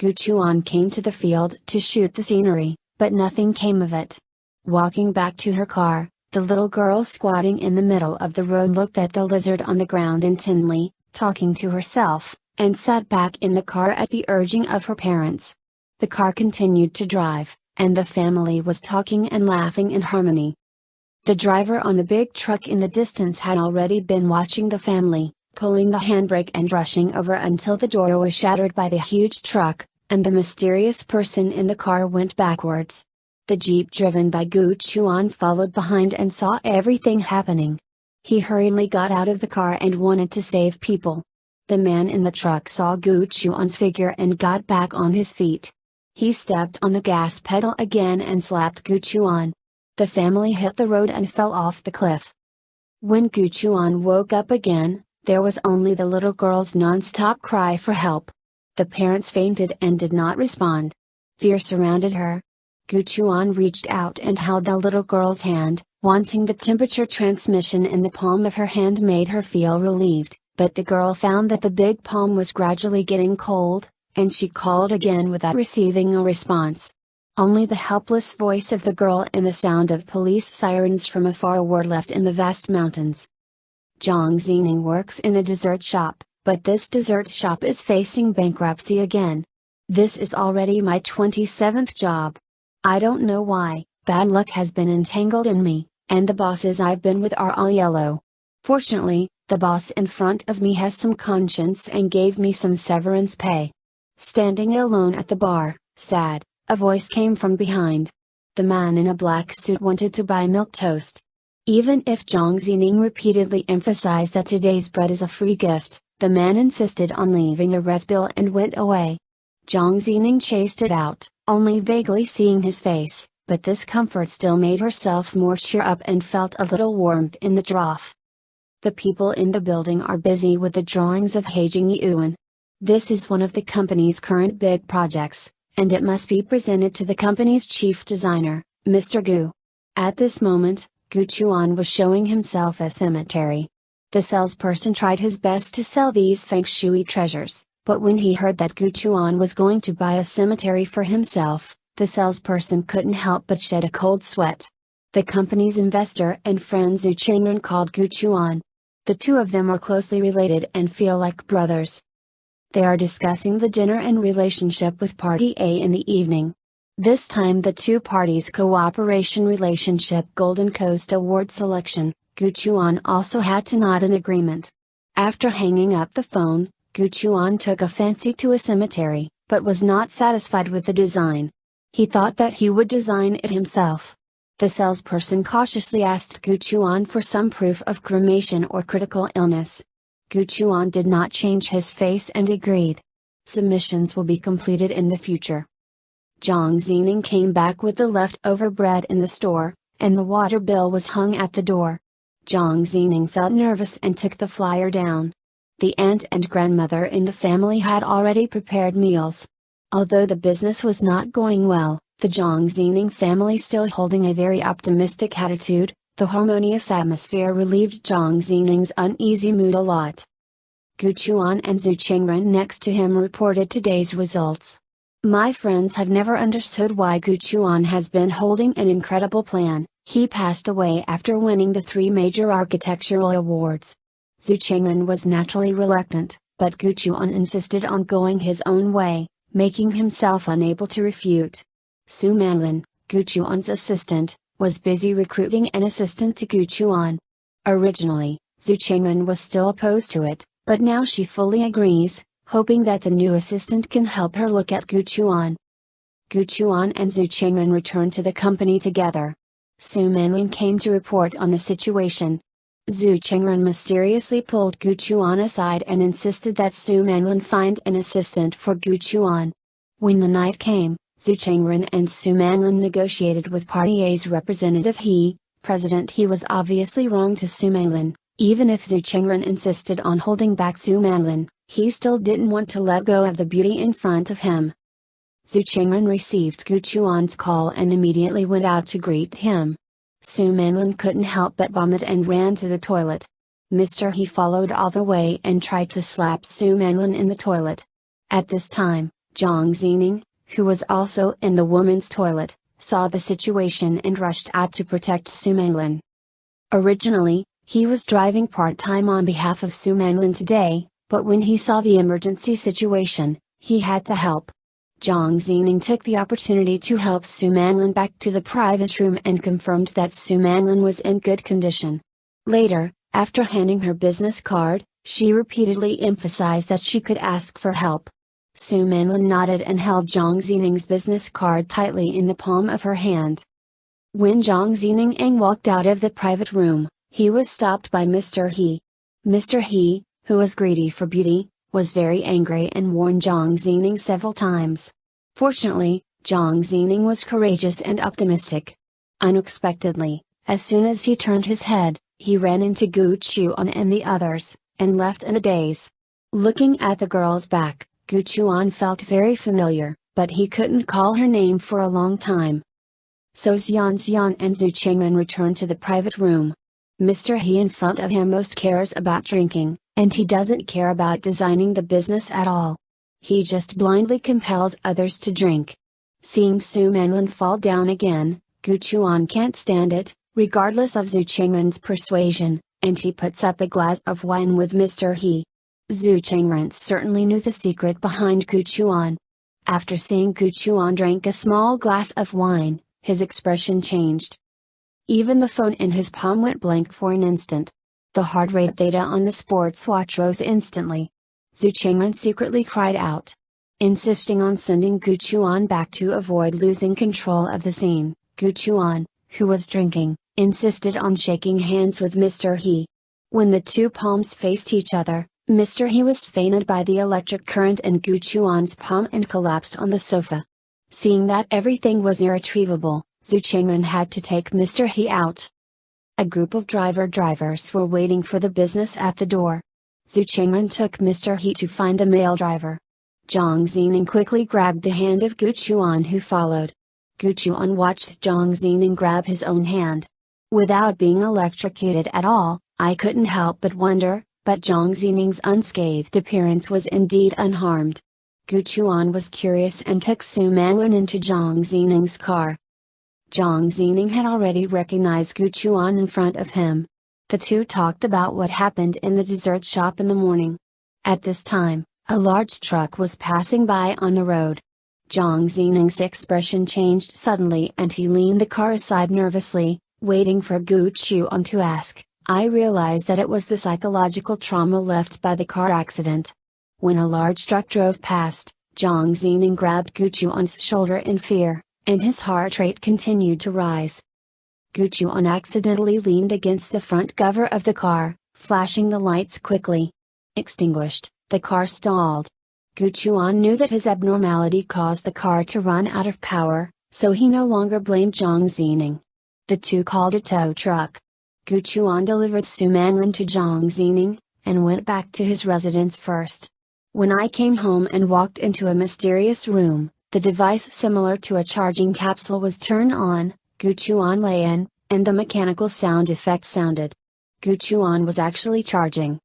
Gu Chuan came to the field to shoot the scenery, but nothing came of it. Walking back to her car, the little girl squatting in the middle of the road looked at the lizard on the ground intently, talking to herself, and sat back in the car at the urging of her parents. The car continued to drive, and the family was talking and laughing in harmony. The driver on the big truck in the distance had already been watching the family, pulling the handbrake and rushing over until the door was shattered by the huge truck, and the mysterious person in the car went backwards. The jeep driven by Gu Chuan followed behind and saw everything happening. He hurriedly got out of the car and wanted to save people. The man in the truck saw Gu Chuan's figure and got back on his feet. He stepped on the gas pedal again and slapped Gu Chuan. The family hit the road and fell off the cliff. When Gu Chuan woke up again, there was only the little girl's non-stop cry for help. The parents fainted and did not respond. Fear surrounded her. Gu Chuan reached out and held the little girl's hand, wanting the temperature transmission in the palm of her hand made her feel relieved, but the girl found that the big palm was gradually getting cold, and she called again without receiving a response. Only the helpless voice of the girl and the sound of police sirens from afar were left in the vast mountains. Zhang Zining works in a dessert shop, but this dessert shop is facing bankruptcy again. This is already my 27th job. I don't know why, bad luck has been entangled in me, and the bosses I've been with are all yellow. Fortunately, the boss in front of me has some conscience and gave me some severance pay. Standing alone at the bar, sad, a voice came from behind. The man in a black suit wanted to buy milk toast. Even if Zhang Zining repeatedly emphasized that today's bread is a free gift, the man insisted on leaving a res bill and went away. Zhang Zining chased it out, only vaguely seeing his face, but this comfort still made herself more cheer up and felt a little warmth in the trough. The people in the building are busy with the drawings of Heijing Yuan. This is one of the company's current big projects, and it must be presented to the company's chief designer, Mr. Gu. At this moment, Gu Chuan was showing himself a cemetery. The salesperson tried his best to sell these feng shui treasures. But when he heard that Gu Chuan was going to buy a cemetery for himself, the salesperson couldn't help but shed a cold sweat. The company's investor and friend Zhu Chengren called Gu Chuan. The two of them are closely related and feel like brothers. They are discussing the dinner and relationship with Party A in the evening. This time the two parties' cooperation relationship Golden Coast Award selection, Gu Chuan also had to nod an agreement. After hanging up the phone, Gu Chuan took a fancy to a cemetery, but was not satisfied with the design. He thought that he would design it himself. The salesperson cautiously asked Gu Chuan for some proof of cremation or critical illness. Gu Chuan did not change his face and agreed. Submissions will be completed in the future. Zhang Zining came back with the leftover bread in the store, and the water bill was hung at the door. Zhang Zining felt nervous and took the flyer down. The aunt and grandmother in the family had already prepared meals. Although the business was not going well, the Zhang Zining family still holding a very optimistic attitude, the harmonious atmosphere relieved Zhang Zining's uneasy mood a lot. Gu Chuan and Zhu Chengren next to him reported today's results. My friends have never understood why Gu Chuan has been holding an incredible plan. He passed away after winning the 3 major architectural awards. Zhu Chengren was naturally reluctant, but Gu Chuan insisted on going his own way, making himself unable to refute. Su Manlin, Gu Chuan's assistant, was busy recruiting an assistant to Gu Chuan. Originally, Zhu Chengren was still opposed to it, but now she fully agrees, hoping that the new assistant can help her look at Gu Chuan. Gu Chuan and Zhu Chengren returned to the company together. Su Manlin came to report on the situation. Zhu Chengren mysteriously pulled Gu Chuan aside and insisted that Su Manlin find an assistant for Gu Chuan. When the night came, Zhu Chengren and Su Manlin negotiated with Party A's representative President He was obviously wrong to Su Manlin. Even if Zhu Chengren insisted on holding back Su Manlin, he still didn't want to let go of the beauty in front of him. Zhu Chengren received Gu Chuan's call and immediately went out to greet him. Su Manlin couldn't help but vomit and ran to the toilet. Mr. He followed all the way and tried to slap Su Manlin in the toilet. At this time, Zhang Zining, who was also in the woman's toilet, saw the situation and rushed out to protect Su Manglin. Originally, he was driving part-time on behalf of Su Manglin today, but when he saw the emergency situation, he had to help. Zhang Zining took the opportunity to help Su Manglin back to the private room and confirmed that Su Manglin was in good condition. Later, after handing her business card, she repeatedly emphasized that she could ask for help. Su Manglin nodded and held Zhang Zining's business card tightly in the palm of her hand. When Zhang Zining walked out of the private room, he was stopped by Mr. He. Mr. He, who was greedy for beauty, was very angry and warned Zhang Zining several times. Fortunately, Zhang Zining was courageous and optimistic. Unexpectedly, as soon as he turned his head, he ran into Gu Chuan and the others, and left in a daze. Looking at the girl's back, Gu Chuan felt very familiar, but he couldn't call her name for a long time. So Xian and Zhu Chengren returned to the private room. Mr. He in front of him most cares about drinking, and he doesn't care about designing the business at all. He just blindly compels others to drink. Seeing Su Manglin fall down again, Gu Chuan can't stand it, regardless of Zhu Chengren's persuasion, and he puts up a glass of wine with Mr. He. Zhu Chengren certainly knew the secret behind Gu Chuan. After seeing Gu Chuan drink a small glass of wine, his expression changed. Even the phone in his palm went blank for an instant. The heart rate data on the sports watch rose instantly. Zhu Chengren secretly cried out. Insisting on sending Gu Chuan back to avoid losing control of the scene, Gu Chuan, who was drinking, insisted on shaking hands with Mr. He. When the two palms faced each other, Mr. He was fainted by the electric current in Gu Chuan's palm and collapsed on the sofa. Seeing that everything was irretrievable, Zhu Chengren had to take Mr. He out. A group of drivers were waiting for the business at the door. Zhu Chengren took Mr. He to find a male driver. Zhang Zining quickly grabbed the hand of Gu Chuan, who followed. Gu Chuan watched Zhang Zining grab his own hand. Without being electrocuted at all, I couldn't help but wonder, but Zhang Zining's unscathed appearance was indeed unharmed. Gu Chuan was curious and took Su Manglin into Zhang Zining's car. Zhang Zining had already recognized Gu Chuan in front of him. The two talked about what happened in the dessert shop in the morning. At this time, a large truck was passing by on the road. Zhang Zining's expression changed suddenly and he leaned the car aside nervously, waiting for Gu Chuan to ask. I realized that it was the psychological trauma left by the car accident. When a large truck drove past, Zhang Zining grabbed Gu Chuan's shoulder in fear, and his heart rate continued to rise. Gu Chuan accidentally leaned against the front cover of the car, flashing the lights quickly. Extinguished, the car stalled. Gu Chuan knew that his abnormality caused the car to run out of power, so he no longer blamed Zhang Zining. The two called a tow truck. Gu Chuan delivered Su Manglin to Zhang Zining, and went back to his residence first. When I came home and walked into a mysterious room, the device similar to a charging capsule was turned on, Gu Chuan lay in, and the mechanical sound effect sounded. Gu Chuan was actually charging.